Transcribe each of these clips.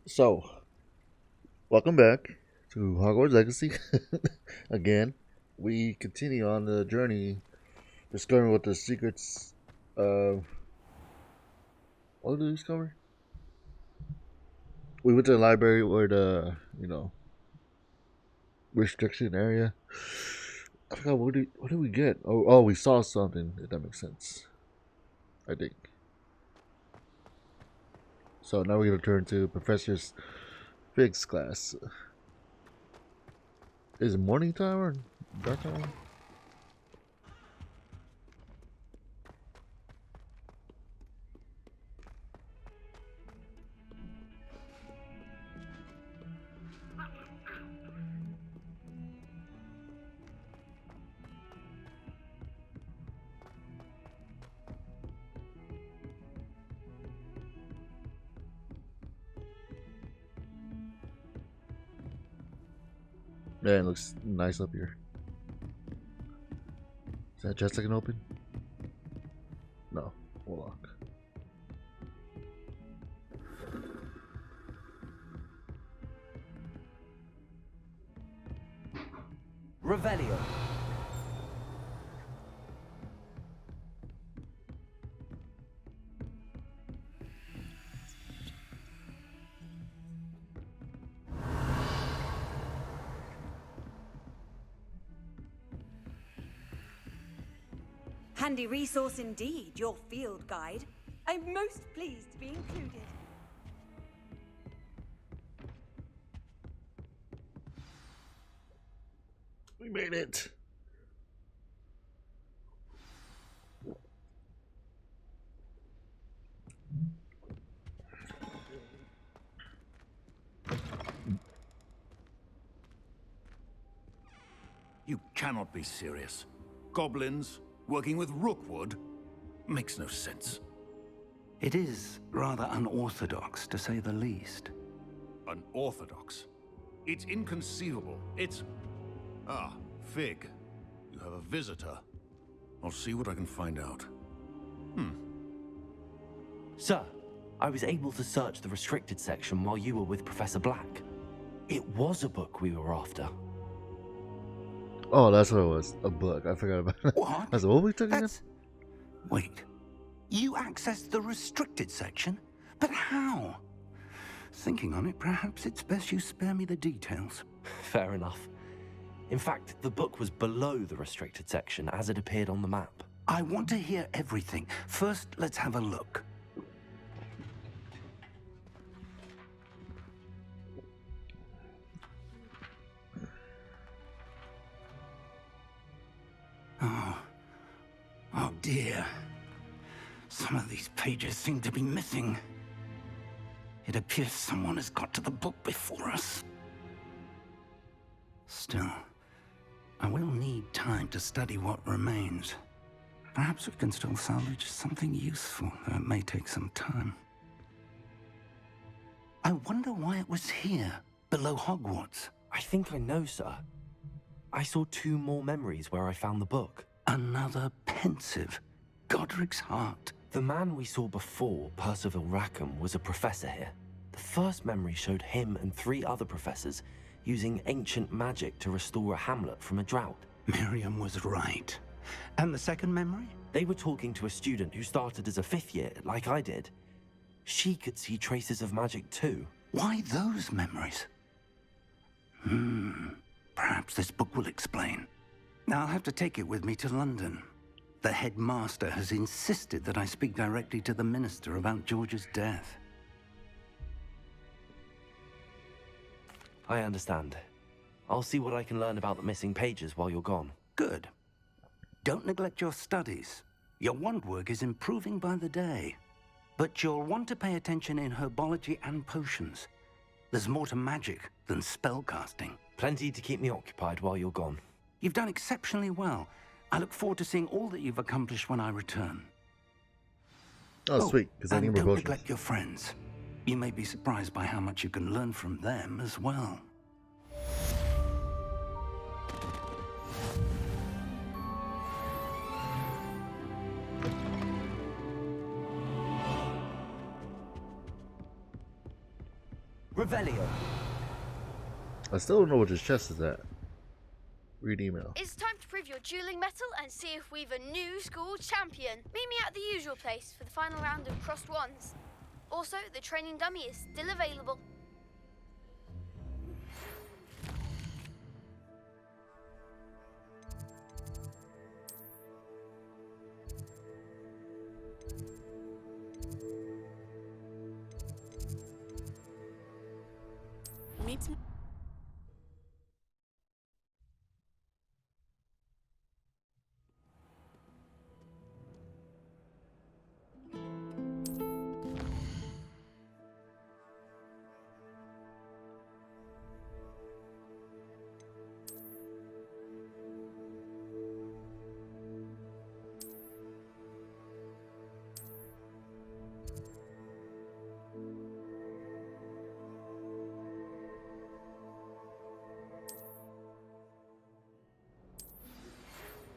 So, welcome back to Hogwarts Legacy. Again, we continue on the journey, discovering what the secrets of. What did we discover? We went to the library where the restriction area. I forgot what did we get? Oh, we saw something. If that makes sense. I think. So now we're gonna turn to Professor Fig's class. Is it morning time or dark time? Man, it looks nice up here. Is that chest I can open? No, we'll lock. Revelio. Handy resource indeed, your field guide. I'm most pleased to be included. We made it. You cannot be serious. Goblins working with Rookwood makes no sense. It is rather unorthodox, to say the least. Unorthodox? It's inconceivable. It's... Ah, Fig. You have a visitor. I'll see what I can find out. Sir, I was able to search the restricted section while you were with Professor Black. It was a book we were after. Oh, that's what it was. A book. I forgot about it. What? I said, what were we talking about? That's... Wait. You accessed the restricted section? But how? Thinking on it, perhaps it's best you spare me the details. Fair enough. In fact, the book was below the restricted section as it appeared on the map. I want to hear everything. First, let's have a look. Oh dear. Some of these pages seem to be missing. It appears someone has got to the book before us. Still, I will need time to study what remains. Perhaps we can still salvage something useful, though it may take some time. I wonder why it was here, below Hogwarts. I think I know, sir. I saw 2 more memories where I found the book. Another pensive. Godric's heart. The man we saw before, Percival Rackham, was a professor here. The first memory showed him and 3 other professors using ancient magic to restore a hamlet from a drought. Miriam was right. And the second memory? They were talking to a student who started as a 5th year, like I did. She could see traces of magic too. Why those memories? Perhaps this book will explain. Now I'll have to take it with me to London. The headmaster has insisted that I speak directly to the minister about George's death. I understand. I'll see what I can learn about the missing pages while you're gone. Good. Don't neglect your studies. Your wand work is improving by the day. But you'll want to pay attention in herbology and potions. There's more to magic than spellcasting. Plenty to keep me occupied while you're gone. You've done exceptionally well. I look forward to seeing all that you've accomplished when I return. Oh, sweet. Because I need and more don't potions. neglect your friends. You may be surprised by how much you can learn from them as well. Revelio. I still don't know what his chest is at. Read email. It's time to prove your dueling mettle and see if we've a new school champion. Meet me at the usual place for the final round of crossed wands. Also, the training dummy is still available. Meet me.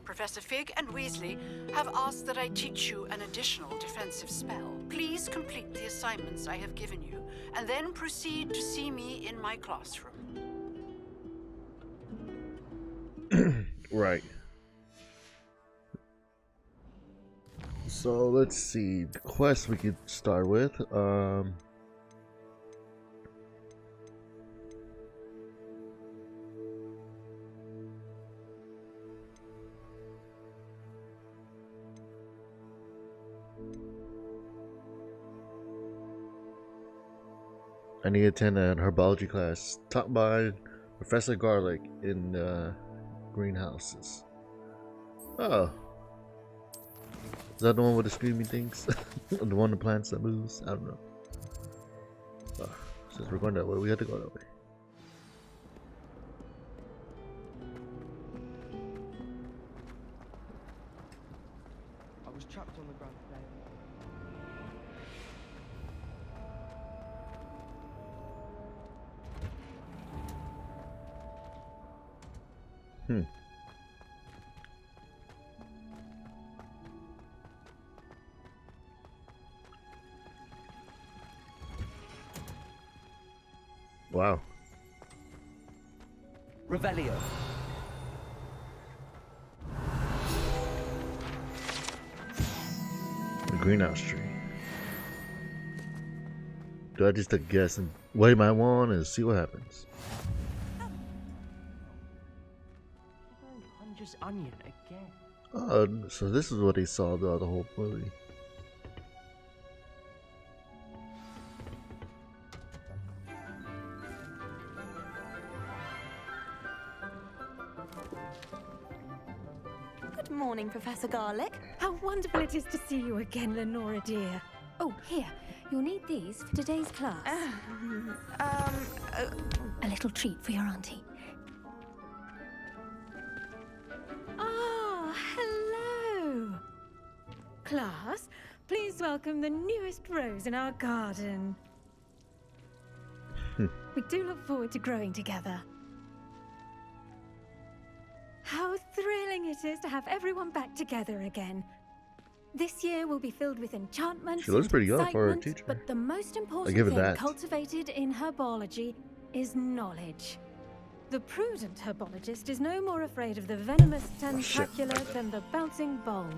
Professor Fig and Weasley have asked that I teach you an additional defensive spell. Please complete the assignments I have given you, and then proceed to see me in my classroom. Right. So let's see. The quest we could start with. I need to attend an herbology class taught by Professor Garlic in greenhouses. Oh. Is that the one with the screaming things? The one the plants that moves? I don't know. Oh, since we're going that way, we have to go that way. I was trapped on the ground today. Wow. Revelio. The greenhouse tree. Do I just take a guess and wave my wand and see what happens? Hunter's onion again. So this is what he saw throughout the whole movie. Good morning, Professor Garlic. How wonderful it is to see you again, Lenora dear. Oh, here. You'll need these for today's class. A little treat for your auntie. Ah, hello. Class, please welcome the newest rose in our garden. We do look forward to growing together. How thrilling it is to have everyone back together again. This year will be filled with enchantments. She looks and pretty young for her excitement, teacher. But the most important give her thing that. cultivated in herbology is knowledge. The prudent herbologist is no more afraid of the venomous tentacula than the bouncing bulb.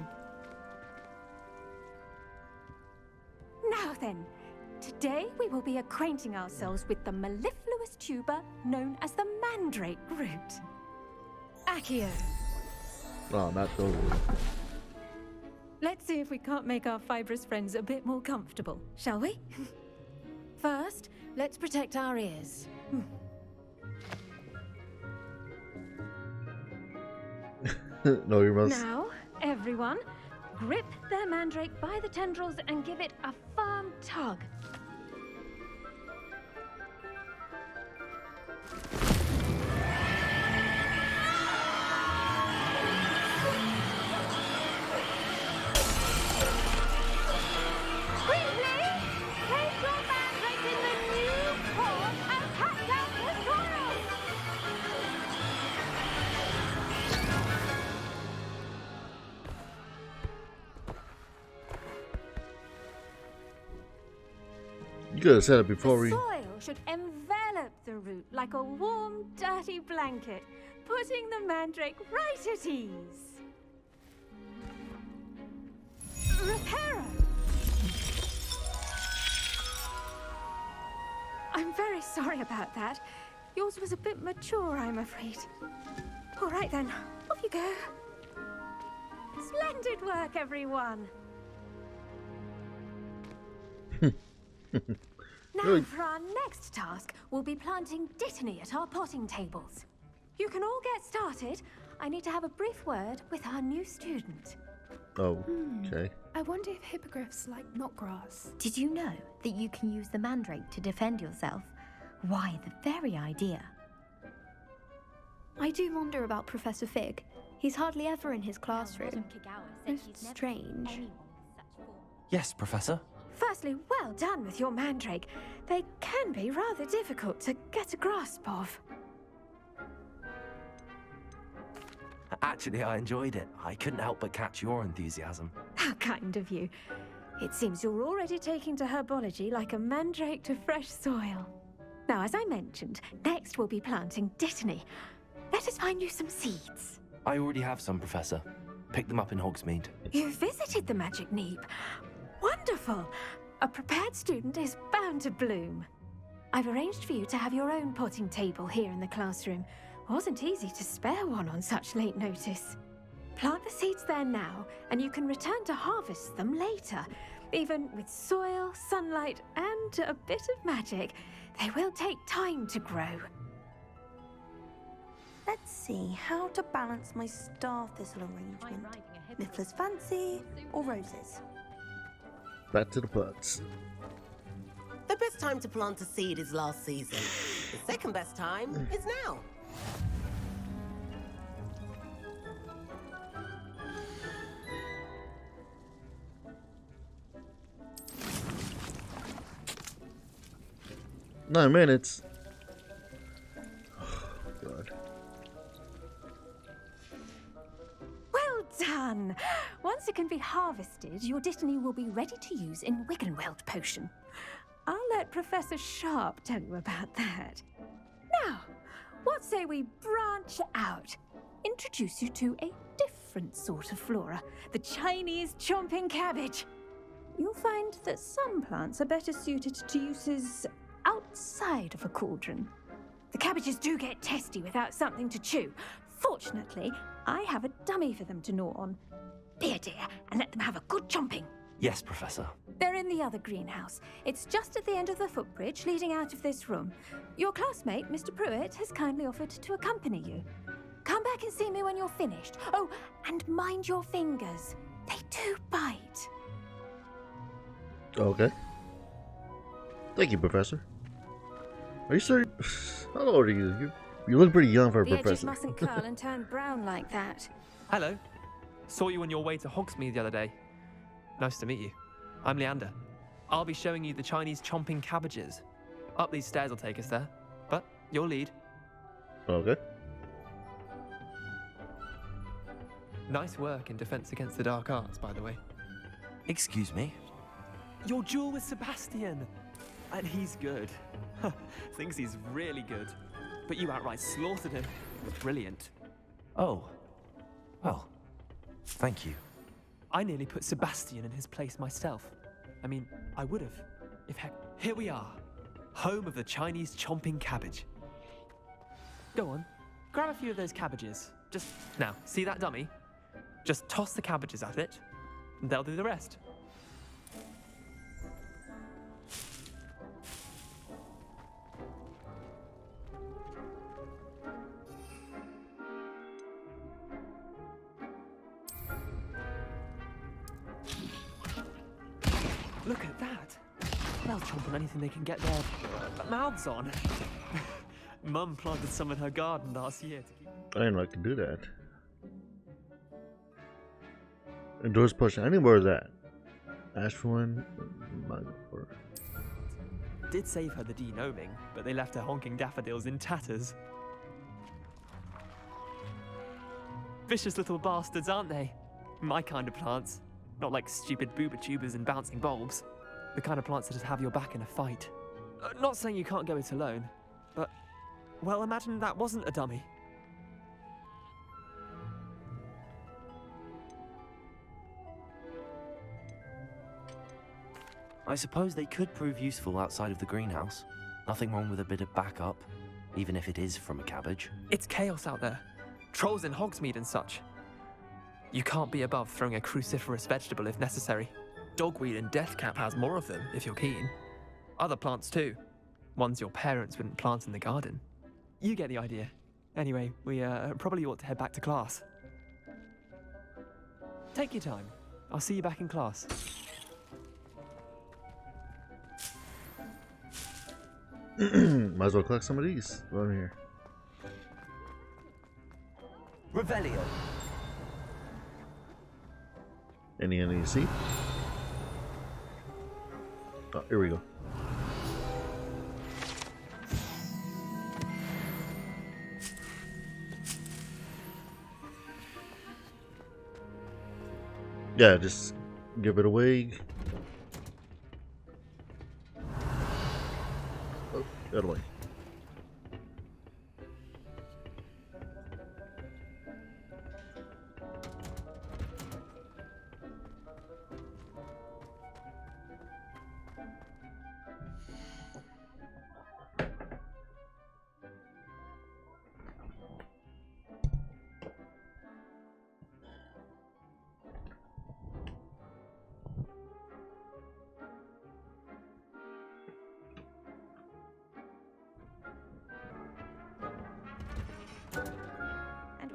Now then, today we will be acquainting ourselves with the mellifluous tuber known as the mandrake root. Accio. Oh, not those. Let's see if we can't make our fibrous friends a bit more comfortable, shall we? First, let's protect our ears. No, you must. Now, everyone, grip their mandrake by the tendrils and give it a firm tug. You could have said it before The we. soil should envelop like a warm, dirty blanket, putting the mandrake right at ease. Reparo! I'm very sorry about that. Yours was a bit mature, I'm afraid. All right then, off you go. Splendid work, everyone. Now for our next task, we'll be planting dittany at our potting tables. You can all get started. I need to have a brief word with our new student. Oh, okay. I wonder if hippogriffs like knotgrass. Did you know that you can use the mandrake to defend yourself? Why, the very idea. I do wonder about Professor Fig. He's hardly ever in his classroom. Most strange. Yes, Professor. Firstly, well done with your mandrake. They can be rather difficult to get a grasp of. Actually, I enjoyed it. I couldn't help but catch your enthusiasm. How kind of you. It seems you're already taking to herbology like a mandrake to fresh soil. Now, as I mentioned, next we'll be planting dittany. Let us find you some seeds. I already have some, Professor. Picked them up in Hogsmeade. You visited the Magic Neep. Wonderful! A prepared student is bound to bloom. I've arranged for you to have your own potting table here in the classroom. Wasn't easy to spare one on such late notice. Plant the seeds there now, and you can return to harvest them later. Even with soil, sunlight, and a bit of magic, they will take time to grow. Let's see how to balance my star thistle arrangement. Miffler's Fancy or roses? Back to the plants. The best time to plant a seed is last season. The second best time is now. Nine minutes. Oh, God. Well done! Once it can be harvested, your dittany will be ready to use in Wiggenweld potion. I'll let Professor Sharp tell you about that. Now, what say we branch out? Introduce you to a different sort of flora, the Chinese chomping cabbage. You'll find that some plants are better suited to uses outside of a cauldron. The cabbages do get testy without something to chew. Fortunately, I have a dummy for them to gnaw on. Be a dear and let them have a good chomping. Yes, Professor. They're in the other greenhouse. It's just at the end of the footbridge leading out of this room. Your classmate, Mr. Pruitt, has kindly offered to accompany you. Come back and see me when you're finished. Oh, and mind your fingers. They do bite. Okay. Thank you, Professor. Are you serious? How old are you? You look pretty young for a The edges professor. mustn't curl and turn brown like that. Hello. Saw you on your way to Hogsmeade the other day. Nice to meet you. I'm Leander. I'll be showing you the Chinese chomping cabbages. Up these stairs will take us there, but you'll lead. Okay. Nice work in Defense Against the Dark Arts, by the way. Excuse me? Your duel with Sebastian! And he's good. Thinks he's really good. But you outright slaughtered him. Brilliant. Oh. Well, thank you. I nearly put Sebastian in his place myself. I mean, I would have. If heck. Here we are. Home of the Chinese chomping cabbage. Go on. Grab a few of those cabbages. Just, now, see that dummy? Just toss the cabbages at it, and they'll do the rest. Look at that. They'll chomp on anything they can get their mouths on. Mum planted some in her garden last year to keep... I didn't know I could do that. Endorse potion. I need more of that. Ask for one. Did save her the denoming, but they left her honking daffodils in tatters. Vicious little bastards, aren't they? My kind of plants. Not like stupid booba tubers and bouncing bulbs. The kind of plants that just have your back in a fight. Not saying you can't go it alone, but Well, imagine that wasn't a dummy. I suppose they could prove useful outside of the greenhouse. Nothing wrong with a bit of backup, even if it is from a cabbage. It's chaos out there. Trolls in Hogsmeade and such. You can't be above throwing a cruciferous vegetable if necessary. Dogweed and deathcap has more of them, if you're keen. Other plants too. Ones your parents wouldn't plant in the garden. You get the idea. Anyway, we probably ought to head back to class. Take your time. I'll see you back in class. Might as well collect some of these. Over here. Revelio. Any you see? Oh, here we go. Yeah, just give it away. Oh, that way.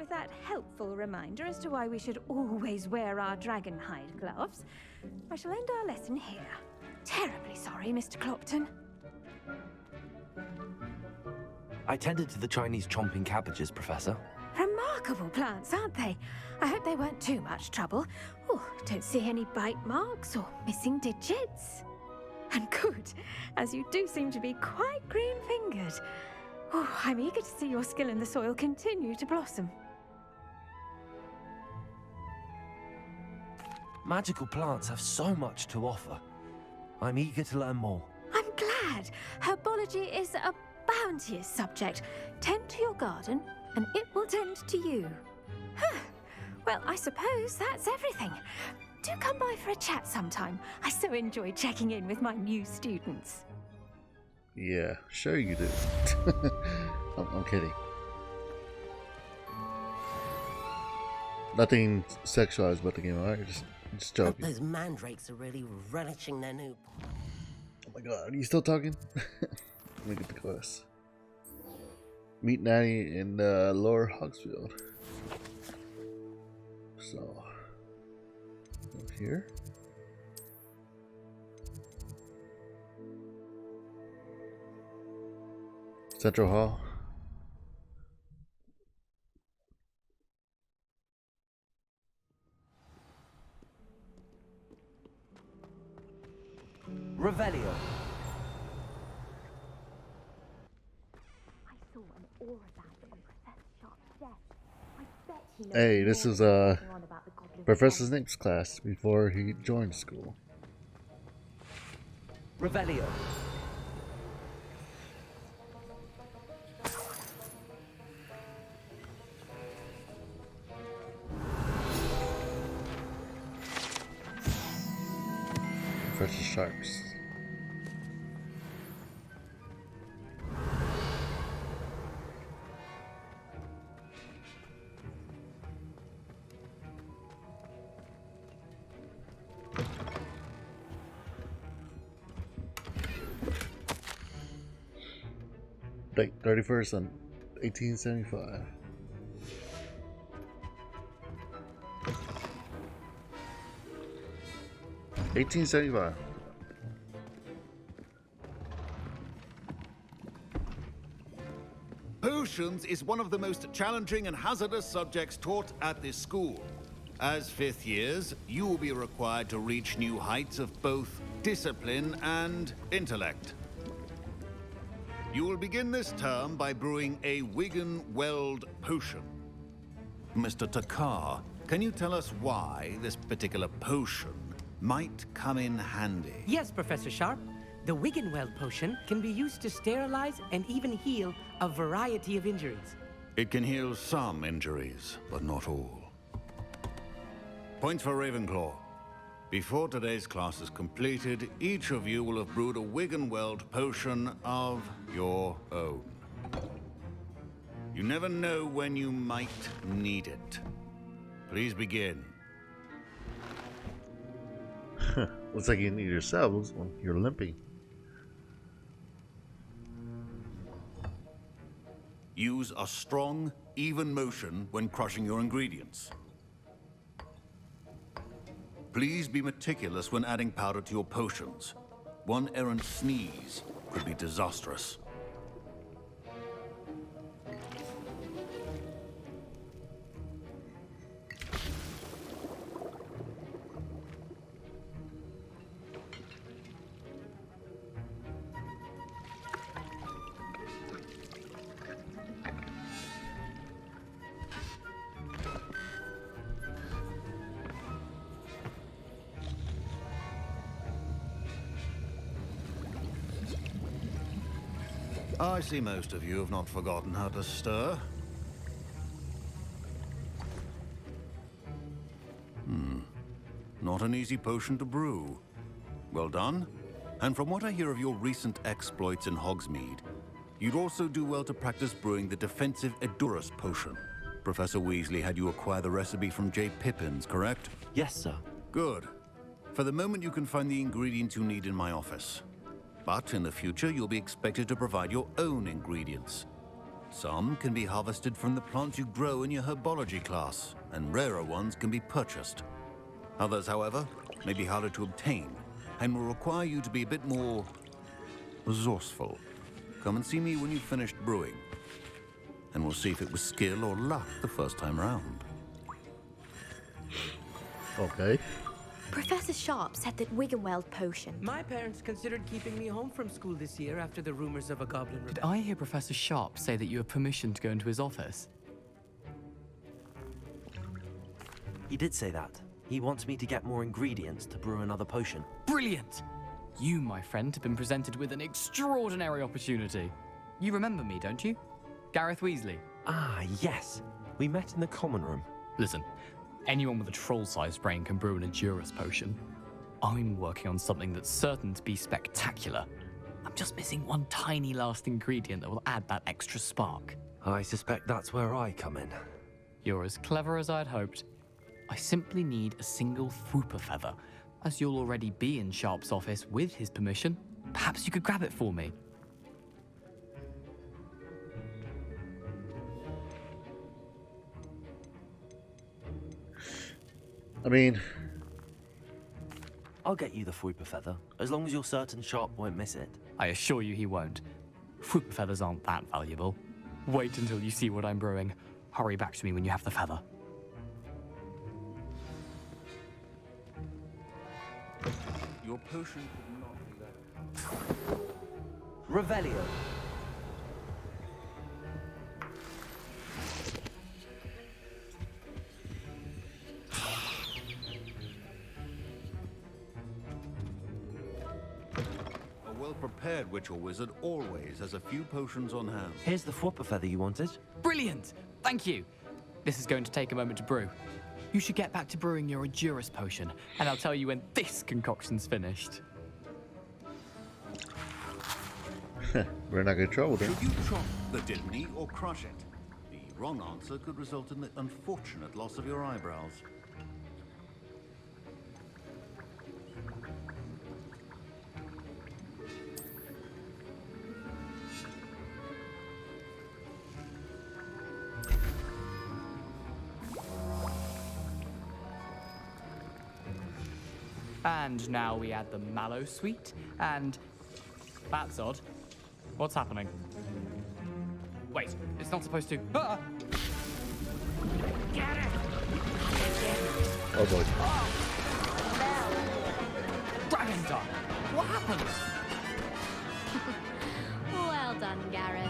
That helpful reminder as to why we should always wear our dragon hide gloves, I shall end our lesson here. Terribly sorry, Mr. Clopton. I tended to the Chinese chomping cabbages, Professor. Remarkable plants, aren't they? I hope they weren't too much trouble. Oh, don't see any bite marks or missing digits. And good, as you do seem to be quite green-fingered. Oh, I'm eager to see your skill in the soil continue to blossom. Magical plants have so much to offer. I'm eager to learn more. I'm glad. Herbology is a bounteous subject. Tend to your garden, and it will tend to you. Huh. Well, I suppose that's everything. Do come by for a chat sometime. I so enjoy checking in with my new students. Yeah, sure you do. I'm kidding. Nothing sexualized about the game, alright? Just joking. Those mandrakes are really relishing their new... Oh my god, are you still talking? Let me get the quest. Meet Nanny in Lower Hogsfield. So, up here. Central Hall. Revelio. I saw an aura bag on Professor Sharp's desk. I bet he knows Hey, this is more on about the Goblin Professor Snape's class before he joined school. Revelio. Professor Sharps. Date 31st on 1875. $18.75. Potions is one of the most challenging and hazardous subjects taught at this school. As fifth years, you will be required to reach new heights of both discipline and intellect. You will begin this term by brewing a Wigan-Weld potion. Mr. Takar, can you tell us why this particular potion might come in handy? Yes, Professor Sharp. The Wiggenweld potion can be used to sterilize and even heal a variety of injuries. It can heal some injuries, but not all. Points for Ravenclaw. Before today's class is completed, each of you will have brewed a Wiggenweld potion of your own. You never know when you might need it. Please begin. Looks like you need yourselves when you're limping. Use a strong, even motion when crushing your ingredients. Please be meticulous when adding powder to your potions. One errant sneeze could be disastrous. I see most of you have not forgotten how to stir. Not an easy potion to brew. Well done. And from what I hear of your recent exploits in Hogsmeade, you'd also do well to practice brewing the defensive Edurus potion. Professor Weasley had you acquire the recipe from J. Pippin's, correct? Yes, sir. Good. For the moment, you can find the ingredients you need in my office. But in the future, you'll be expected to provide your own ingredients. Some can be harvested from the plants you grow in your herbology class, and rarer ones can be purchased. Others, however, may be harder to obtain, and will require you to be a bit more resourceful. Come and see me when you've finished brewing, and we'll see if it was skill or luck the first time round. Okay. Professor Sharp said that Wiggenweld potion. My parents considered keeping me home from school this year after the rumors of a goblin. Did I hear Professor Sharp say that you have permission to go into his office? He did say that. He wants me to get more ingredients to brew another potion. Brilliant! You, my friend, have been presented with an extraordinary opportunity. You remember me, don't you? Gareth Weasley. Ah, yes. We met in the common room. Listen, anyone with a troll-sized brain can brew an Edurus potion. I'm working on something that's certain to be spectacular. I'm just missing one tiny last ingredient that will add that extra spark. I suspect that's where I come in. You're as clever as I'd hoped. I simply need a single Fwooper feather. As you'll already be in Sharp's office with his permission, perhaps you could grab it for me. I mean, I'll get you the Fwooper feather, as long as you're certain Sharp won't miss it. I assure you he won't. Fwooper feathers aren't that valuable. Wait until you see what I'm brewing. Hurry back to me when you have the feather. Your potion could not be that. Revelio. A well-prepared witch or wizard always has a few potions on hand. Here's the Fwooper feather you wanted. Brilliant! Thank you! This is going to take a moment to brew. You should get back to brewing your Edurus potion, and I'll tell you when this concoction's finished. We're not gonna trouble then. Should you chop the Didney or crush it? The wrong answer could result in the unfortunate loss of your eyebrows. And now we add the mallow sweet, and... That's odd. What's happening? Wait, it's not supposed to... Ah! Get it! Oh boy. Dragon Dog! What happened? Well done, Gareth.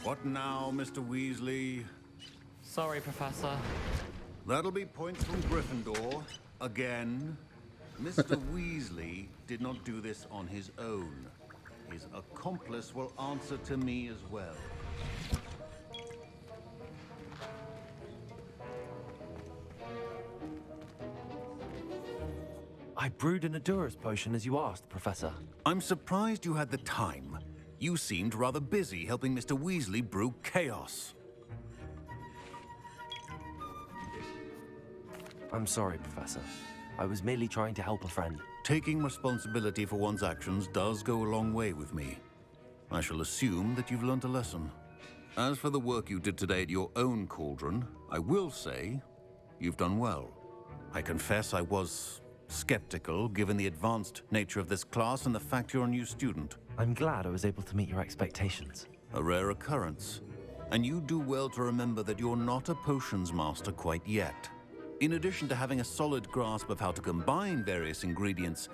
What now, Mr. Weasley? Sorry, Professor. That'll be points from Gryffindor. Again. Mr. Weasley did not do this on his own. His accomplice will answer to me as well. I brewed an Adurus potion as you asked, Professor. I'm surprised you had the time. You seemed rather busy helping Mr. Weasley brew chaos. I'm sorry, Professor. I was merely trying to help a friend. Taking responsibility for one's actions does go a long way with me. I shall assume that you've learnt a lesson. As for the work you did today at your own cauldron, I will say you've done well. I confess I was skeptical, given the advanced nature of this class and the fact you're a new student. I'm glad I was able to meet your expectations. A rare occurrence. And you do well to remember that you're not a potions master quite yet. In addition to having a solid grasp of how to combine various ingredients,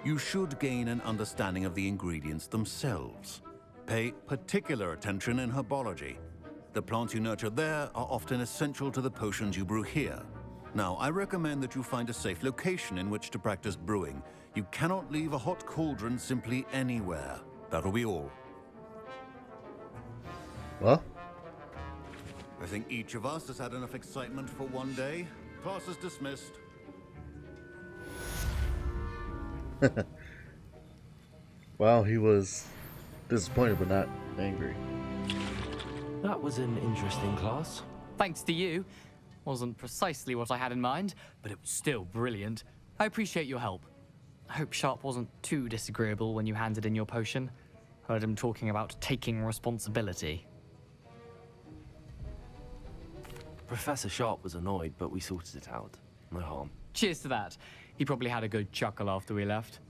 you should gain an understanding of the ingredients themselves. Pay particular attention in herbology. The plants you nurture there are often essential to the potions you brew here. Now, I recommend that you find a safe location in which to practice brewing. You cannot leave a hot cauldron simply anywhere. That'll be all. Well? I think each of us has had enough excitement for one day. Class is dismissed. Wow, he was disappointed but not angry. That was an interesting class. Thanks to you. Wasn't precisely what I had in mind, but it was still brilliant. I appreciate your help. I hope Sharp wasn't too disagreeable when you handed in your potion. Heard him talking about taking responsibility. Professor Sharp was annoyed, but we sorted it out. No harm. Cheers to that. He probably had a good chuckle after we left.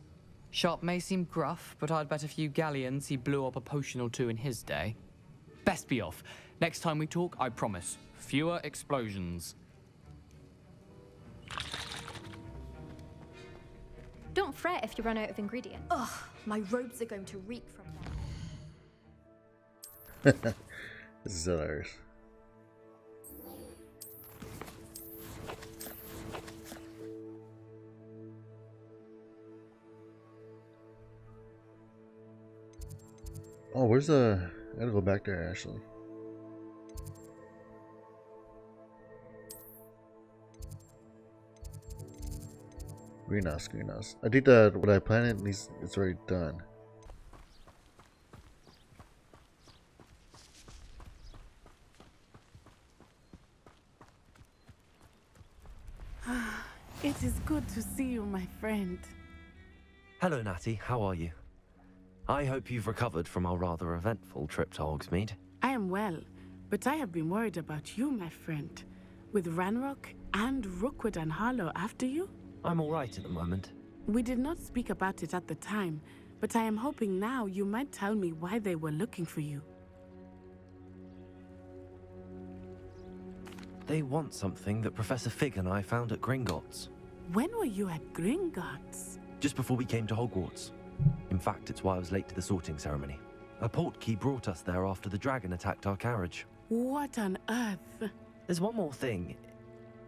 Sharp may seem gruff, but I'd bet a few galleons he blew up a potion or two in his day. Best be off. Next time we talk, I promise. Fewer explosions. Don't fret if you run out of ingredients. Ugh, my robes are going to reek from them. This is hilarious. Oh, where's the... I gotta go back there, actually. Greenhouse, greenhouse. I think that what I planted, at least it's already done. It is good to see you, my friend. Hello, Natty. How are you? I hope you've recovered from our rather eventful trip to Hogsmeade. I am well, but I have been worried about you, my friend. With Ranrock and Rookwood and Harlow after you? I'm all right at the moment. We did not speak about it at the time, but I am hoping now you might tell me why they were looking for you. They want something that Professor Fig and I found at Gringotts. When were you at Gringotts? Just before we came to Hogwarts. In fact, it's why I was late to the sorting ceremony. A portkey brought us there after the dragon attacked our carriage. What on earth? There's one more thing.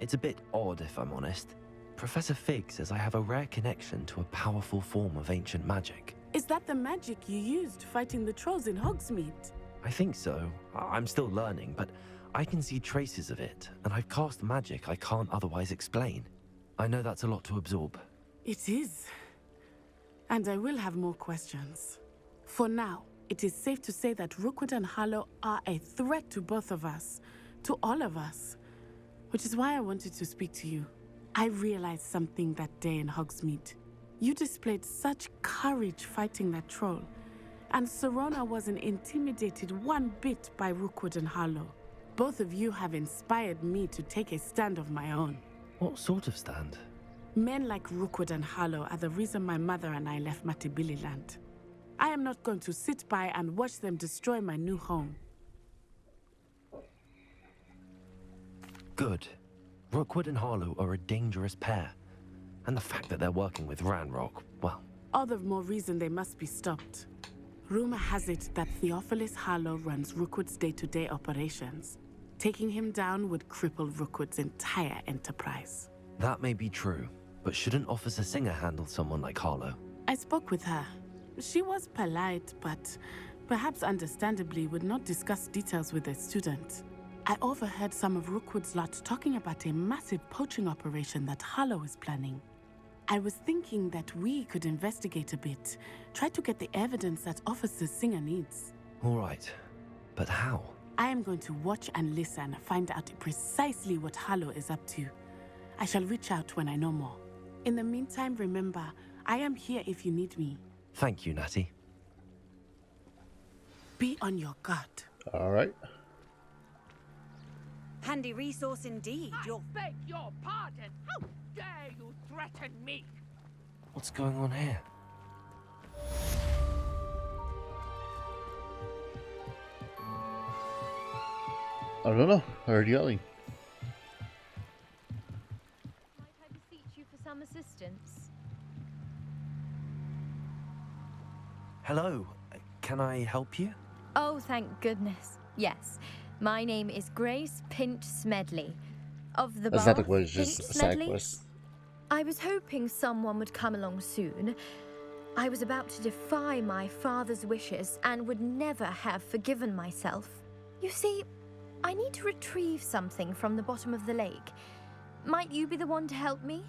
It's a bit odd, if I'm honest. Professor Fig says I have a rare connection to a powerful form of ancient magic. Is that the magic you used fighting the trolls in Hogsmeade? I think so. I'm still learning, but I can see traces of it, and I've cast magic I can't otherwise explain. I know that's a lot to absorb. It is. And I will have more questions. For now, it is safe to say that Rookwood and Harlow are a threat to both of us, to all of us, which is why I wanted to speak to you. I realized something that day in Hogsmeade. You displayed such courage fighting that troll, and Serona wasn't intimidated one bit by Rookwood and Harlow. Both of you have inspired me to take a stand of my own. What sort of stand? Men like Rookwood and Harlow are the reason my mother and I left Matabeleland. I am not going to sit by and watch them destroy my new home. Good. Rookwood and Harlow are a dangerous pair. And the fact that they're working with Ranrock, well... All the more reason they must be stopped. Rumor has it that Theophilus Harlow runs Rookwood's day-to-day operations. Taking him down would cripple Rookwood's entire enterprise. That may be true, But shouldn't Officer Singer handle someone like Harlow? I spoke with her. She was polite, but perhaps understandably would not discuss details with a student. I overheard some of Rookwood's lot talking about a massive poaching operation that Harlow is planning. I was thinking that we could investigate a bit, try to get the evidence that Officer Singer needs. All right, but how? I am going to watch and listen, find out precisely what Harlow is up to. I shall reach out when I know more. In the meantime, remember, I am here if you need me. Thank you, Natty. Be on your guard. All right. Handy resource indeed. I beg your pardon. How dare you threaten me? What's going on here? I don't know. I heard yelling. Might I beseech you for some assistance? Hello. Can I help you? Oh, thank goodness. Yes. My name is Grace Pinch Smedley. Of the That's bar, not the quest, just Pinch a side Smedley? quest. I was hoping someone would come along soon. I was about to defy my father's wishes and would never have forgiven myself. You see, I need to retrieve something from the bottom of the lake. Might you be the one to help me?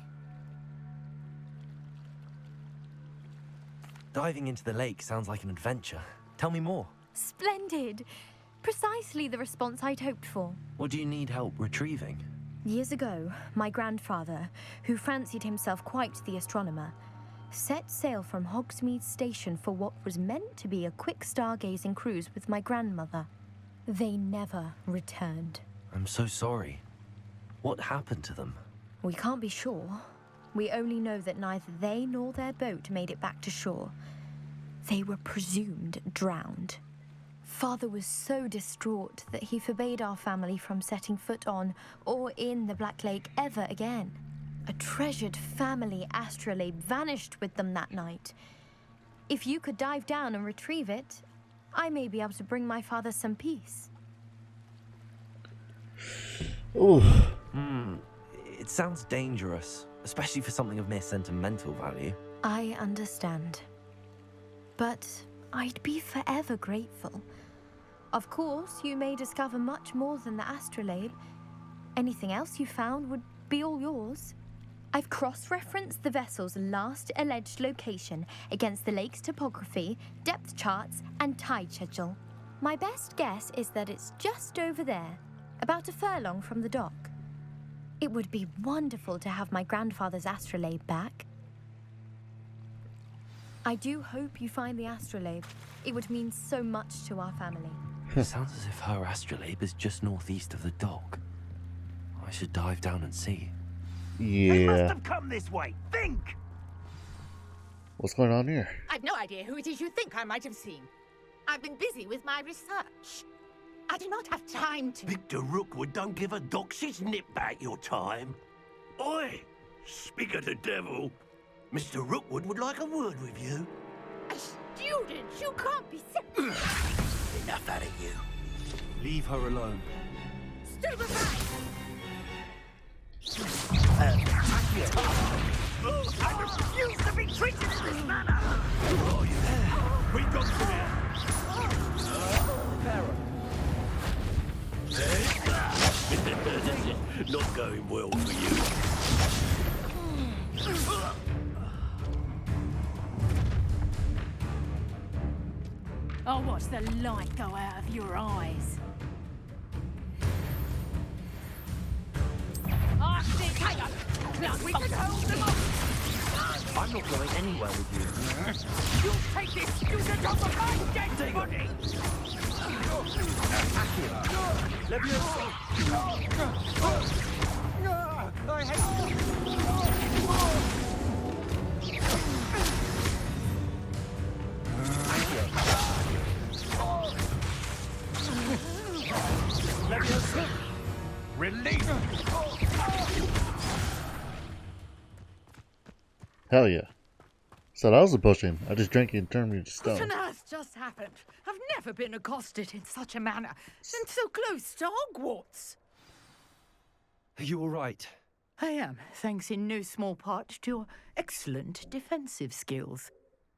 Diving into the lake sounds like an adventure. Tell me more. Splendid! Precisely the response I'd hoped for. What do you need help retrieving? Years ago, my grandfather, who fancied himself quite the astronomer, set sail from Hogsmeade Station for what was meant to be a quick stargazing cruise with my grandmother. They never returned. I'm so sorry. What happened to them? We can't be sure. We only know that neither they nor their boat made it back to shore. They were presumed drowned. Father was so distraught that he forbade our family from setting foot on or in the Black Lake ever again. A treasured family astrolabe vanished with them that night. If you could dive down and retrieve it, I may be able to bring my father some peace. Ooh. It sounds dangerous, especially for something of mere sentimental value. I understand. But I'd be forever grateful. Of course, you may discover much more than the astrolabe. Anything else you found would be all yours. I've cross-referenced the vessel's last alleged location against the lake's topography, depth charts, and tide schedule. My best guess is that it's just over there, about a furlong from the dock. It would be wonderful to have my grandfather's astrolabe back. I do hope you find the astrolabe. It would mean so much to our family. It sounds as if her astrolabe is just northeast of the dock. I should dive down and see. They must Yeah. have come this way. Think! What's going on here? I've no idea who it is you think I might have seen. I've been busy with my research. I do not have time to... Victor Rookwood don't give a doxy's nip back your time. Oi! Speak of the devil. Mr. Rookwood would like a word with you. A student? You can't be serious. Enough out of you. Leave her alone. Stupefy! I refuse to be treated in this manner! Oh, yeah. We got to here. Not going well for you. I'll watch the light go out of your eyes. We can hold them off! I'm not going anywhere with you. You'll take this student off of my dead body! Let me I hate Release! Hell yeah. So that was a potion. I just drank it and turned me to What stone. on earth just happened? I've never been accosted in such a manner, and so close to Hogwarts. Are you all right? I am, thanks in no small part to your excellent defensive skills.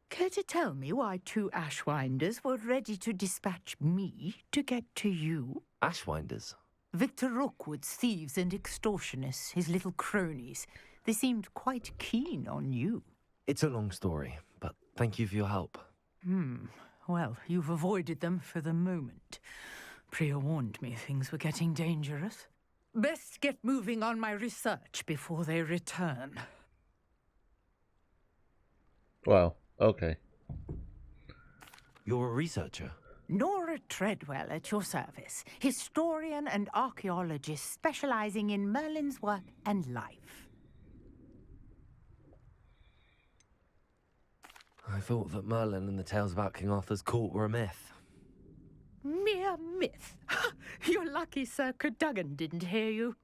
Care to tell me why 2 Ashwinders were ready to dispatch me to get to you? Ashwinders? Victor Rookwood's thieves and extortionists, his little cronies. They seemed quite keen on you. It's a long story, but thank you for your help. Well, you've avoided them for the moment. Priya warned me things were getting dangerous. Best get moving on my research before they return. Wow, okay. You're a researcher? Nora Treadwell at your service, historian and archaeologist specializing in Merlin's work and life. I thought that Merlin and the tales about King Arthur's court were a myth. Mere myth. You're lucky Sir Cadogan didn't hear you.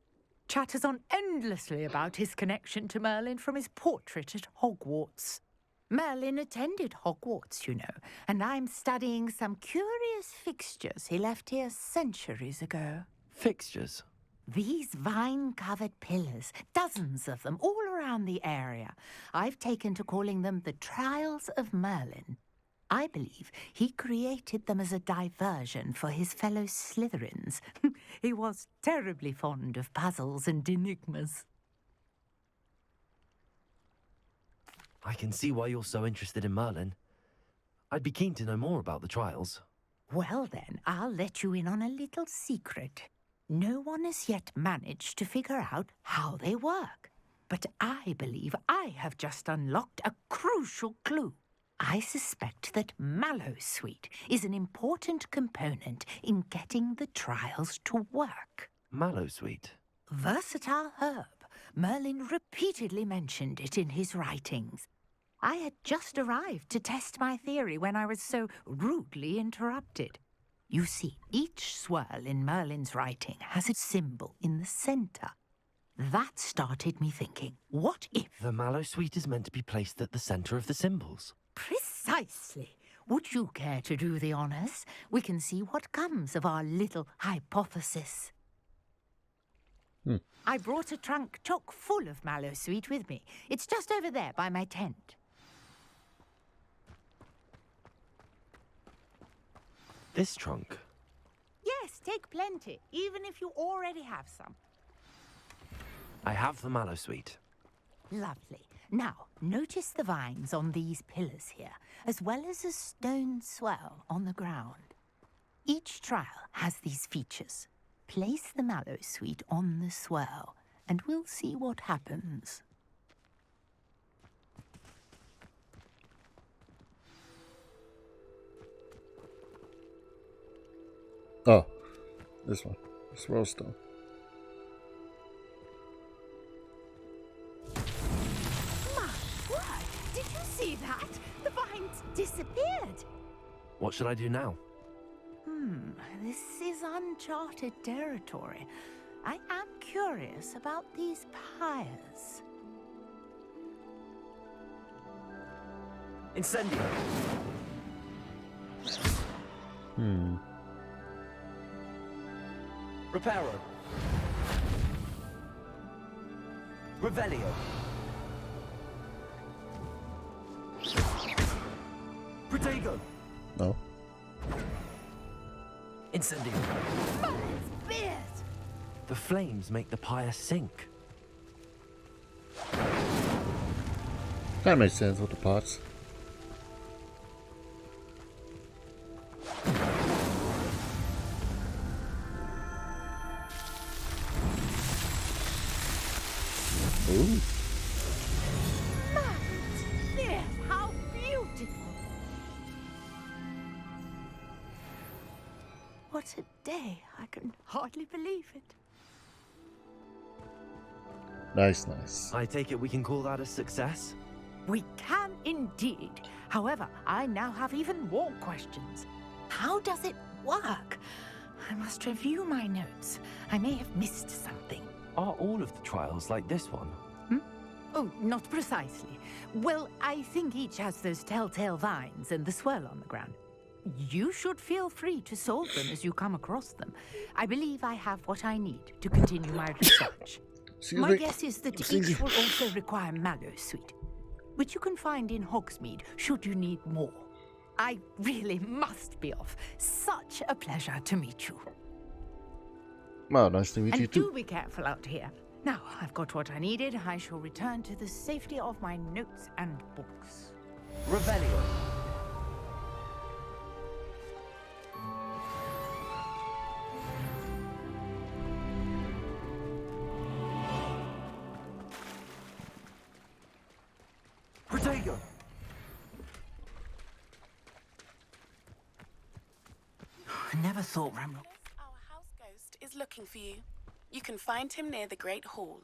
Chatters on endlessly about his connection to Merlin from his portrait at Hogwarts. Merlin attended Hogwarts, you know, and I'm studying some curious fixtures he left here centuries ago. Fixtures? These vine-covered pillars, dozens of them, all around the area. I've taken to calling them the Trials of Merlin. I believe he created them as a diversion for his fellow Slytherins. He was terribly fond of puzzles and enigmas. I can see why you're so interested in Merlin. I'd be keen to know more about the trials. Well then, I'll let you in on a little secret. No one has yet managed to figure out how they work. But I believe I have just unlocked a crucial clue. I suspect that Mallowsweet is an important component in getting the trials to work. Mallowsweet? Versatile herb. Merlin repeatedly mentioned it in his writings. I had just arrived to test my theory when I was so rudely interrupted. You see, each swirl in Merlin's writing has a symbol in the center. That started me thinking, what if... The Mallowsweet is meant to be placed at the center of the symbols. Precisely. Would you care to do the honors? We can see what comes of our little hypothesis. I brought a trunk chock full of Mallowsweet with me. It's just over there by my tent. This trunk? Yes, take plenty, even if you already have some. I have the Mallowsweet. Lovely. Now, notice the vines on these pillars here, as well as a stone swell on the ground. Each trial has these features. Place the Mallowsweet on the swirl, and we'll see what happens. Oh, this one. Swirl stone. My word! Did you see that? The vines disappeared. What should I do now? This is uncharted territory. I am curious about these pyres. Incendio! Reparo! Revelio! Protego! No. Incendio! Merlin's beard! The flames make the pyre sink. That makes sense with the pots. Ooh. Merlin's beard! How beautiful! What a day! I can hardly believe it. Nice, nice. I take it we can call that a success? We can indeed. However, I now have even more questions. How does it work? I must review my notes. I may have missed something. Are all of the trials like this one? Oh, not precisely. Well, I think each has those telltale vines and the swirl on the ground. You should feel free to solve them as you come across them. I believe I have what I need to continue my research. My guess is that each will also require mallow sweet, which you can find in Hogsmeade should you need more. I really must be off. Such a pleasure to meet you. Wow, nice to meet you And too. do be careful out here. Now, I've got what I needed. I shall return to the safety of my notes and books. Revelio. Protego. I never thought Rambo. Our house ghost is looking for you. You can find him near the Great Hall.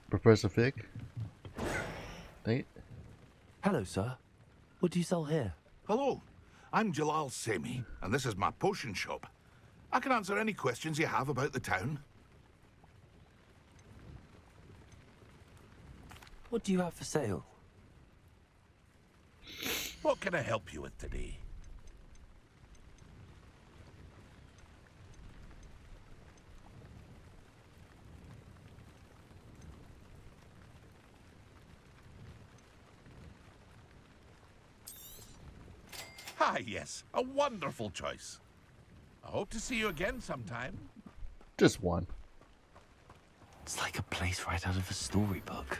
Professor Fig. Nate. Hello, sir. What do you sell here? Hello, I'm Jalal Semi, and this is my potion shop. I can answer any questions you have about the town. What do you have for sale? What can I help you with today? Ah, yes, a wonderful choice. I hope to see you again sometime. Just one. It's like a place right out of a storybook.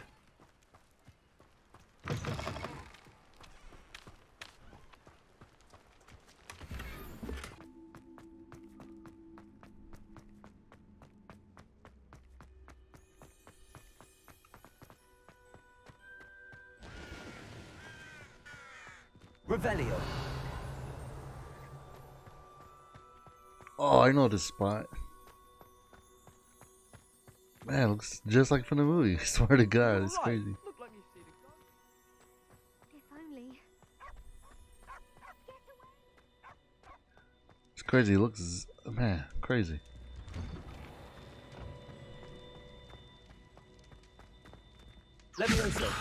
Revelio. Oh, I know this spot. Man, it looks just like from the movie. I swear to God, it's crazy. If only. It's crazy. It looks, man, crazy. Levioso.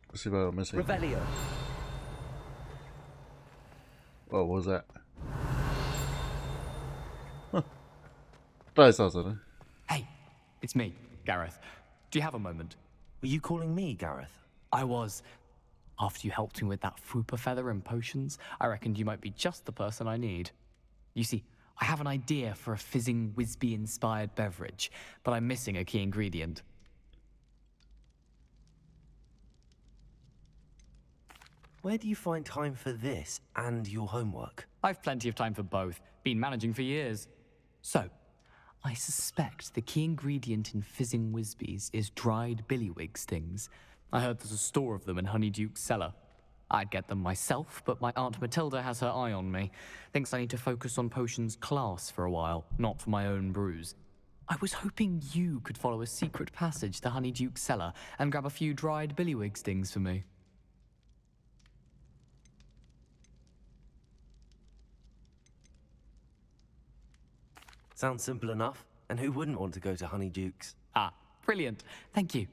Let's see what I'm missing. Revelio. Oh, what was that? Huh. Thought I saw something. Hey, it's me, Gareth. Do you have a moment? Were you calling me, Gareth? I was. After you helped me with that Fupa feather and potions, I reckoned you might be just the person I need. You see, I have an idea for a fizzing Wisby-inspired beverage, but I'm missing a key ingredient. Where do you find time for this and your homework? I've plenty of time for both. Been managing for years. So, I suspect the key ingredient in fizzing Wisbies is dried billywig stings. I heard there's a store of them in Honeyduke's cellar. I'd get them myself, but my Aunt Matilda has her eye on me. Thinks I need to focus on potions class for a while, not for my own brews. I was hoping you could follow a secret passage to Honeyduke's cellar and grab a few dried billywig stings for me. Sounds simple enough. And who wouldn't want to go to Honeyduke's? Ah, brilliant. Thank you.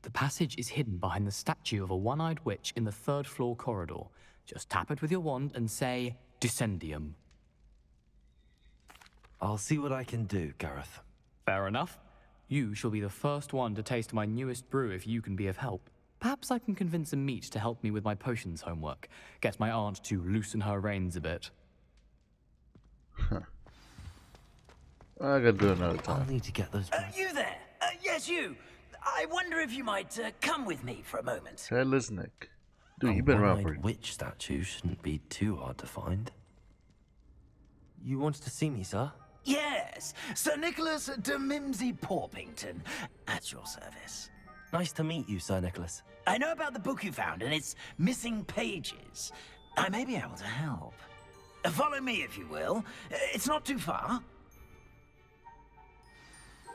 The passage is hidden behind the statue of a one-eyed witch in the third-floor corridor. Just tap it with your wand and say, Descendium. I'll see what I can do, Gareth. Fair enough. You shall be the first one to taste my newest brew if you can be of help. Perhaps I can convince a meat to help me with my potions homework. Get my aunt to loosen her reins a bit. I gotta do it another time. I'll need to get those. You there? Yes, you. I wonder if you might come with me for a moment. Headless Nick. Dude, you've been around for... witch statue shouldn't be too hard to find. You wanted to see me, sir? Yes, Sir Nicholas de Mimsy Porpington, at your service. Nice to meet you, Sir Nicholas. I know about the book you found and its missing pages. I may be able to help. Follow me, if you will. It's not too far.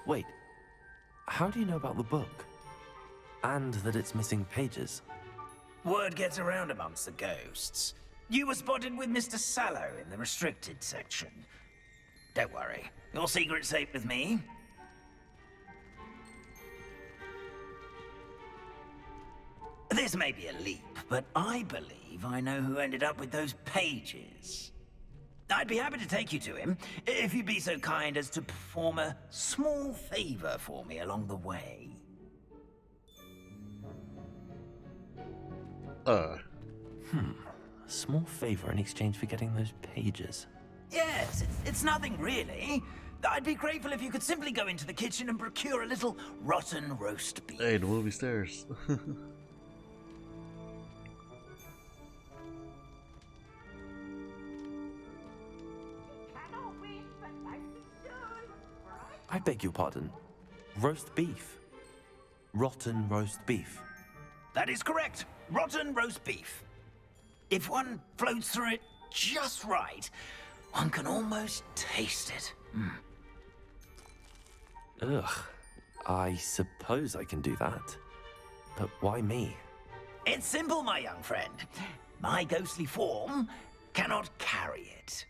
Wait, how do you know about the book? And that it's missing pages? Word gets around amongst the ghosts. You were spotted with Mr. Sallow in the restricted section. Don't worry, your secret's safe with me. This may be a leap, but I believe I know who ended up with those pages. I'd be happy to take you to him, if you'd be so kind as to perform a small favor for me along the way. A small favor in exchange for getting those pages. Yes, it's nothing really. I'd be grateful if you could simply go into the kitchen and procure a little rotten roast beef. Hey, the movie stairs. I beg your pardon. Roast beef. Rotten roast beef. That is correct. Rotten roast beef. If one floats through it just right, one can almost taste it. Ugh. I suppose I can do that. But why me? It's simple, my young friend. My ghostly form cannot carry it.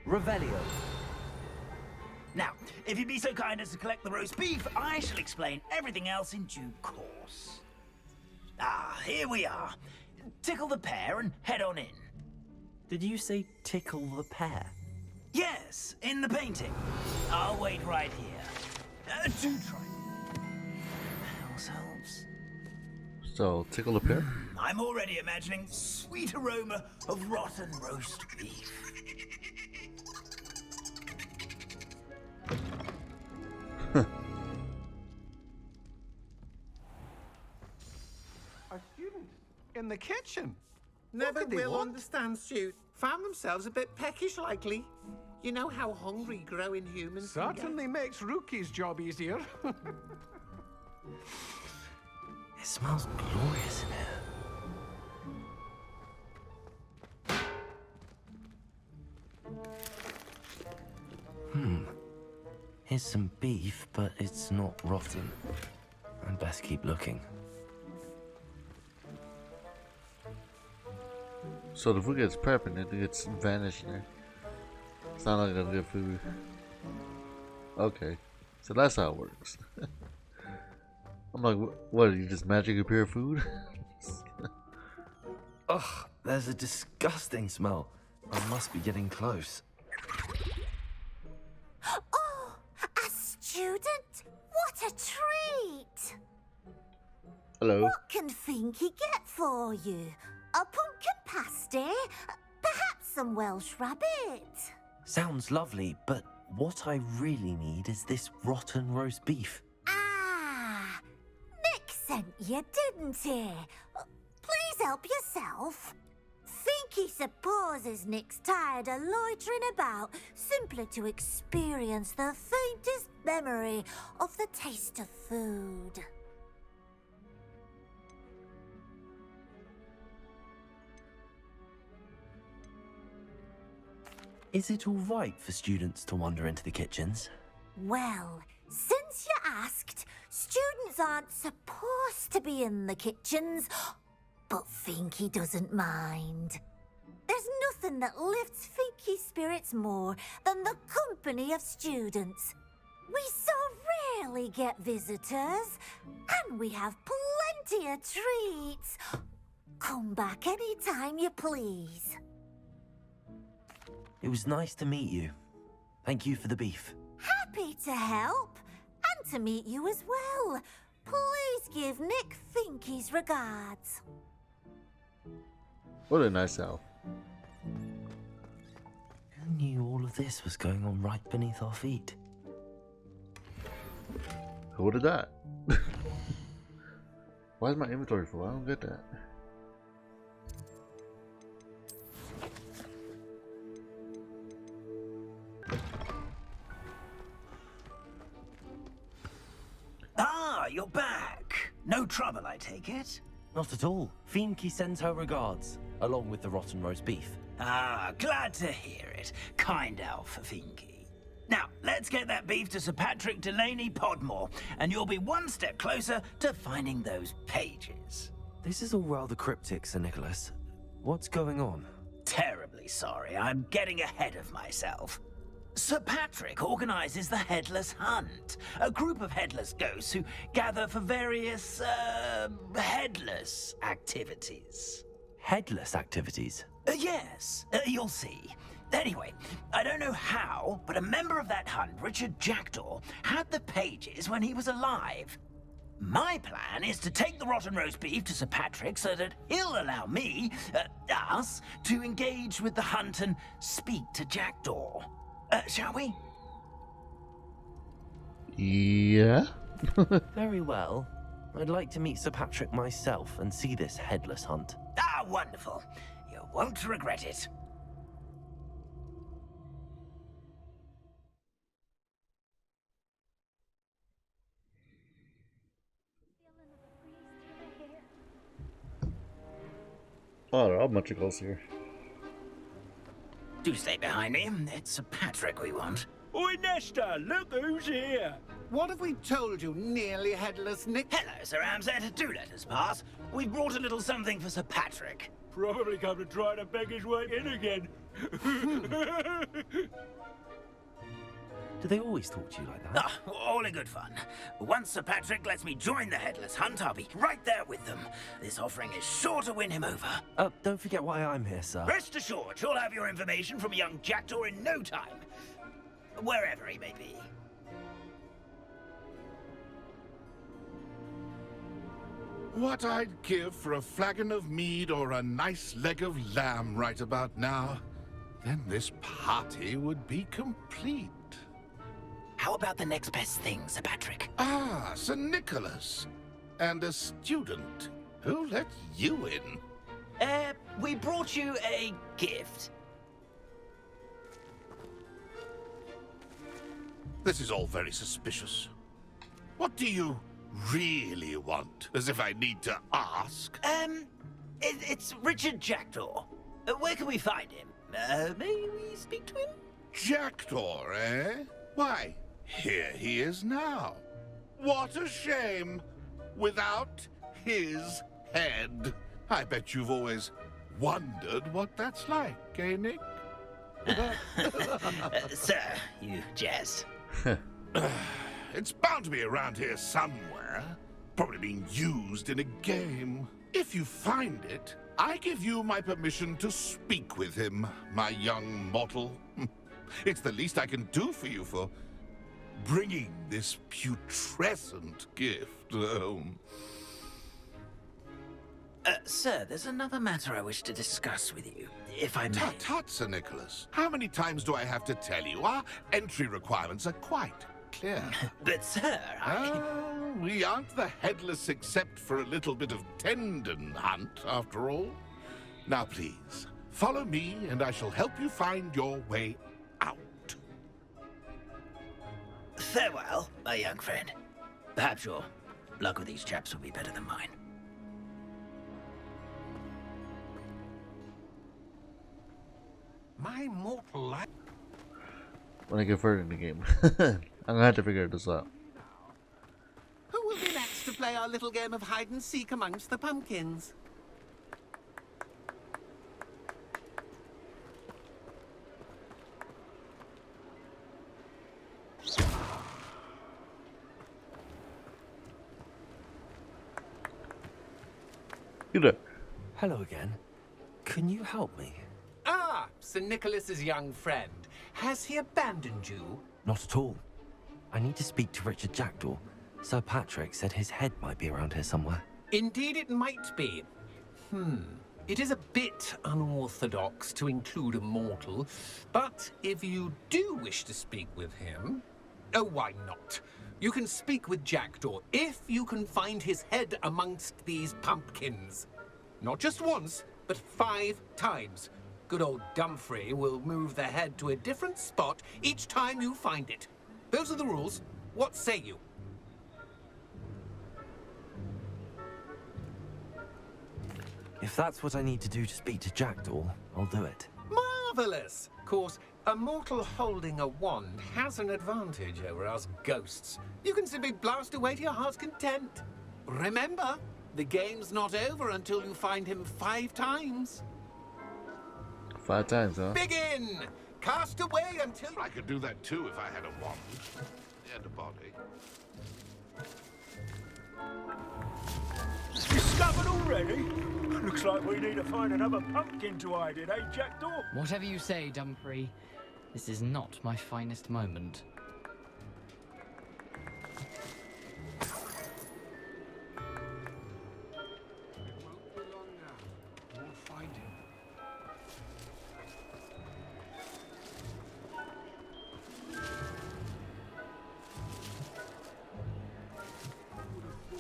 Revelio. Now, if you'd be so kind as to collect the roast beef, I shall explain everything else in due course. Ah, here we are. Tickle the pear and head on in. Did you say tickle the pear? Yes, in the painting. I'll wait right here. Do try. Ourselves. So, tickle the pear? I'm already imagining sweet aroma of rotten roast beef. Our students in the kitchen. Never will understand, Stu. Found themselves a bit peckish, likely. You know how hungry growing humans can get. Certainly makes Rookie's job easier. It smells glorious in here. Here's some beef, but it's not rotten. I'd best keep looking. So the food gets prepped and it gets vanishing there. It's not like a good food. Okay. So that's how it works. I'm like, what, you just magic appear food? Ugh, there's a disgusting smell. I must be getting close. Oh, a student? What a treat! Hello. What can Finky get for you? A pumpkin pasty? Perhaps some Welsh rabbit? Sounds lovely, but what I really need is this rotten roast beef. Ah, Nick sent you, didn't he? Please help yourself. Finky supposes Nick's tired of loitering about simply to experience the faintest memory of the taste of food. Is it all right for students to wander into the kitchens? Well, since you asked, students aren't supposed to be in the kitchens, but Finky doesn't mind. There's nothing that lifts Finky's spirits more than the company of students. We so rarely get visitors, and we have plenty of treats. Come back any time you please. It was nice to meet you. Thank you for the beef. Happy to help, and to meet you as well. Please give Nick Finky's regards. What a nice elf. Who knew all of this was going on right beneath our feet? Who would have that? Why is my inventory full? I don't get that. Ah, you're back. No trouble, I take it? Not at all. Fienke sends her regards, along with the rotten roast beef. Ah, glad to hear it. Kind elf, Finky. Now, let's get that beef to Sir Patrick Delaney Podmore, and you'll be one step closer to finding those pages. This is all rather cryptic, Sir Nicholas. What's going on? Terribly sorry. I'm getting ahead of myself. Sir Patrick organises the Headless Hunt, a group of headless ghosts who gather for various, headless activities. Headless activities? Yes, you'll see. Anyway, I don't know how, but a member of that hunt, Richard Jackdaw, had the pages when he was alive. My plan is to take the rotten roast beef to Sir Patrick so that he'll allow me, us, to engage with the hunt and speak to Jackdaw. Shall we? Yeah? Very well. I'd like to meet Sir Patrick myself and see this headless hunt. Ah, wonderful. You won't regret it. Oh, there are a bunch of ghosts here. Do stay behind me. It's Sir Patrick we want. Oi, Nesta, look who's here. What have we told you, nearly headless Nick? Hello, Sir Ramsay. Do let us pass. We've brought a little something for Sir Patrick. Probably come to try to beg his way in again. Do they always talk to you like that? Ah, all in good fun. Once Sir Patrick lets me join the Headless Hunt, I'll be right there with them. This offering is sure to win him over. Don't forget why I'm here, sir. Rest assured, you'll have your information from young Jackdaw in no time. Wherever he may be. What I'd give for a flagon of mead or a nice leg of lamb right about now. Then this party would be complete. How about the next best thing, Sir Patrick? Ah, Sir Nicholas. And a student. Who let you in? We brought you a gift. This is all very suspicious. What do you really want? As if I need to ask. It's Richard Jackdaw. Where can we find him? May we speak to him? Jackdaw, eh? Why, here he is now. What a shame. Without his head. I bet you've always wondered what that's like, eh, Nick? Sir, you jest. It's bound to be around here somewhere. Probably being used in a game. If you find it, I give you my permission to speak with him, my young mortal. It's the least I can do for you for bringing this putrescent gift home. Sir, there's another matter I wish to discuss with you, if I may. Tut, tut, Sir Nicholas. How many times do I have to tell you? Our entry requirements are quite clear. But, sir, we aren't the headless except for a little bit of tendon hunt, after all. Now, please, follow me, and I shall help you find your way out. Farewell, my young friend. Perhaps your luck with these chaps will be better than mine. My mortal life. When I get further in the game, I'm gonna have to figure this out. Who will be next to play our little game of hide and seek amongst the pumpkins? You there? Hello again. Can you help me? Ah, Sir Nicholas's young friend. Has he abandoned you? Not at all. I need to speak to Richard Jackdaw. Sir Patrick said his head might be around here somewhere. Indeed it might be. It is a bit unorthodox to include a mortal, but if you do wish to speak with him... Oh, why not? You can speak with Jackdaw if you can find his head amongst these pumpkins. Not just once, but 5 times. Good old Dumfrey will move the head to a different spot each time you find it. Those are the rules. What say you? If that's what I need to do to speak to Jackdaw, I'll do it. Marvelous! Of course, a mortal holding a wand has an advantage over us ghosts. You can simply blast away to your heart's content. Remember, the game's not over until you find him 5 times. 5 times, huh? Begin! cast away until... I could do that too if I had a wand and a body. Discovered already? Looks like we need to find another pumpkin to hide in, eh, Jackdaw? Whatever you say, Dumfries. This is not my finest moment.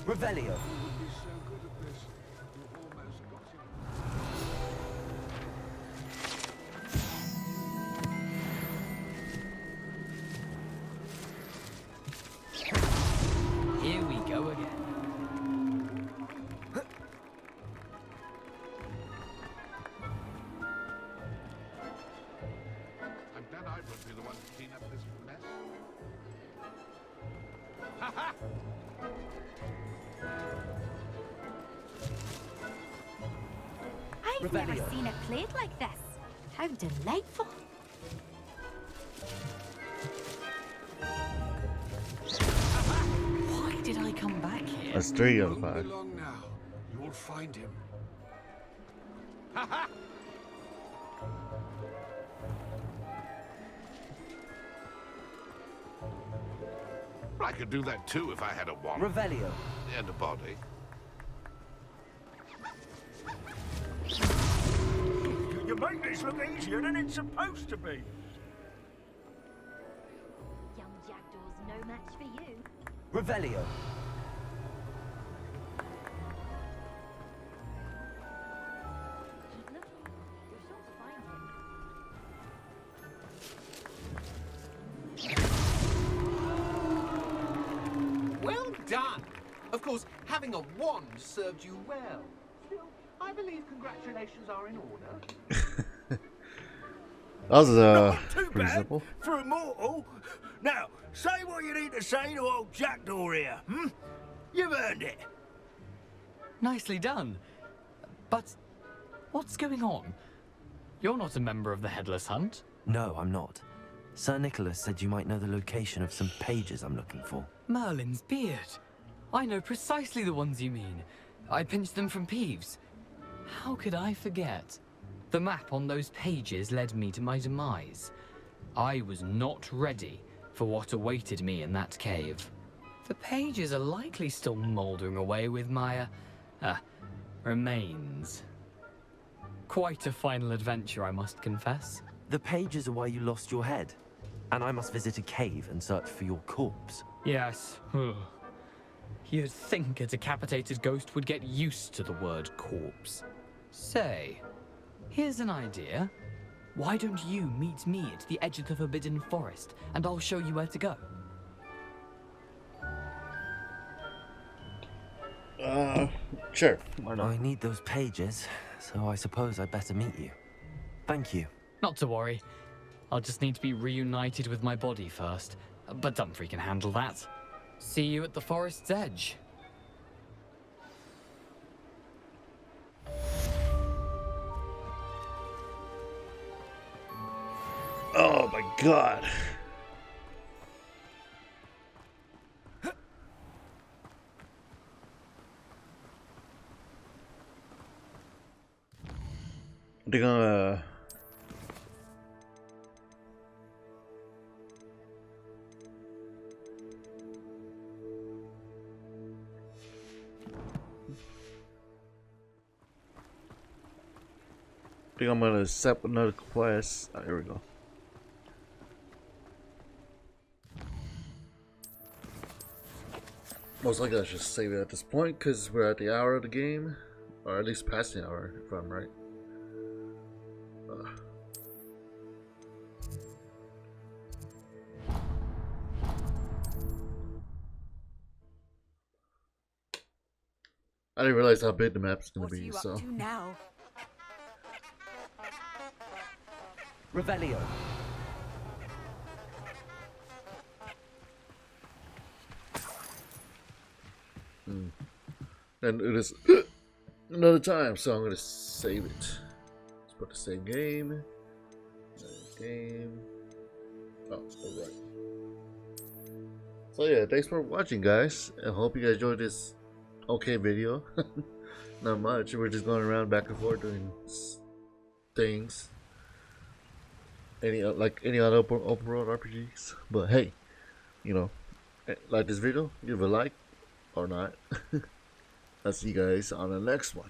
Revelio. Here we go again. I'm glad I won't be the one to clean up this mess. Ha ha! I've never seen it played like this. How delightful. Why did I come back here? That's 3 out of 5. Long now. You'll find him. Ha ha! I could do that too if I had a wand. Revelio. And a body. You make this look easier than it's supposed to be. Young Jackdaw's no match for you. Revelio. Keep looking. You're sure to find him. Well done. Of course, having a wand served you well. Still, I believe congratulations are in order. That was Not too pretty bad simple. for a mortal. Now, say what you need to say to old Jackdaw here, hmm? You've earned it. Nicely done. But what's going on? You're not a member of the Headless Hunt. No, I'm not. Sir Nicholas said you might know the location of some pages I'm looking for. Merlin's beard. I know precisely the ones you mean. I pinched them from Peeves. How could I forget? The map on those pages led me to my demise. I was not ready for what awaited me in that cave. The pages are likely still mouldering away with my, remains. Quite a final adventure, I must confess. The pages are why you lost your head, and I must visit a cave and search for your corpse. Yes. You'd think a decapitated ghost would get used to the word corpse. Say, here's an idea. Why don't you meet me at the edge of the Forbidden Forest, and I'll show you where to go? Sure. I need those pages, so I suppose I'd better meet you. Thank you. Not to worry. I'll just need to be reunited with my body first. But Dumfries can handle that. See you at the forest's edge. Oh my god. They're gonna I think I'm gonna accept another quest. Oh, here we go. Most likely I should save it at this point because we're at the hour of the game, or at least past the hour if I'm right. I didn't realize how big the map's gonna be, so. What are you up to now? Revelio. And it is another time, so I'm gonna save it. Let's put the same game. Game. Oh, alright. So yeah, thanks for watching, guys. I hope you guys enjoyed this okay video. Not much. We're just going around back and forth doing things. Like any other open world RPGs. But hey, you know, like this video, give a like or not. I'll see you guys on the next one.